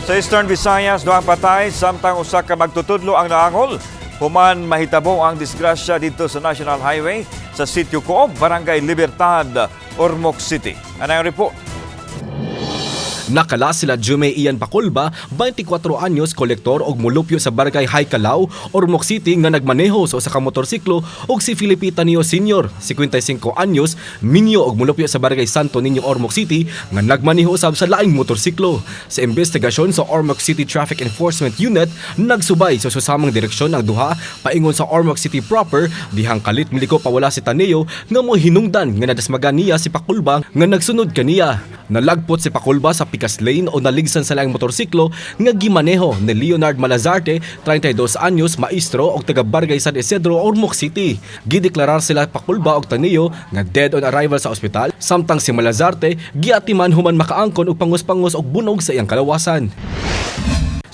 Sa Eastern Visayas, duhang patay samtang usa ka magtutudlo ang naangol. Human mahitabo ang disgrasya dito sa National Highway sa Sitio Coob, Barangay Libertad, Ormoc City. Ano ang report? Nakala sila Jume Ian Paculba, 24 anyos, kolektor og mulupyo sa Barangay Haykalaw, Ormoc City nga nagmaneho sa usa ka motorsiklo ug si Felipe Tanio Sr., 55 anyos, minyo og mulupyo sa Barangay Santo Niño, Ormoc City nga nagmaneho usab sa laing motorsiklo. Sa investigasyon sa Ormoc City Traffic Enforcement Unit, nagsubay sa susamang direksyon ang duha paingon sa Ormoc City proper, dihang kalit miliko pawala si Tanio nga mo hinungdan nga nadasmagan niya si Paculba nga nagsunod kaniya. Nalagpot si Paculba sa pikas lane o naligsan sa laing motorsiklo nga gimaneho ni Leonard Malazarte, 32 anyos, maestro og taga Barangay San Isidro, Ormoc City. Gideklarar sila Paculba og Tanio nga dead on arrival sa ospital, samtang si Malazarte giatiman human makaangkon og pangos-pangos og bunog sa iyang kalawasan.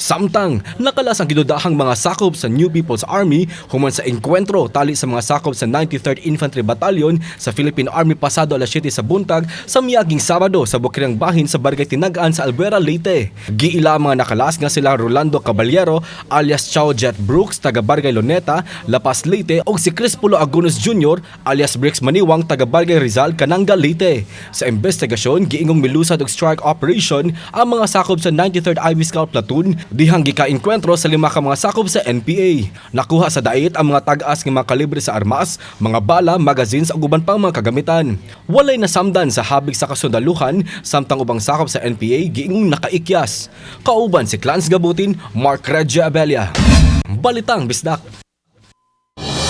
Samtang nakalas ang gidudahang mga sakop sa New People's Army human sa engkwentro tali sa mga sakop sa 93rd Infantry Battalion sa Philippine Army pasado alas 7 sa buntag sa miaging Sabado sa Bukirang Bahin sa Barangay Tinagaan sa Albuera, Leyte. Giila ang mga nakalas nga sila Rolando Caballero alias Chow Jet Brooks taga Barangay Luneta, Lapas, Leyte ug si Crispulo Agunos Jr. alias Bricks Maniwang taga Barangay Rizal, Cananga, Leyte. Sa investigasyon, giingong milusad og strike operation ang mga sakop sa 93rd Ivy Scout Platoon dihang gika-enkwentro sa 5 ka mga sakop sa NPA. Nakuha sa dait ang mga tag-as ng mga kalibre sa armas, mga bala, magazines ug uban pang mga kagamitan. Walay nasamdan sa habig sa kasundaluhan, samtang ubang sakop sa NPA giingong nakaikyas. Kauban si Clans Gabutin, Mark Regia Abella. Balitang Bisdak.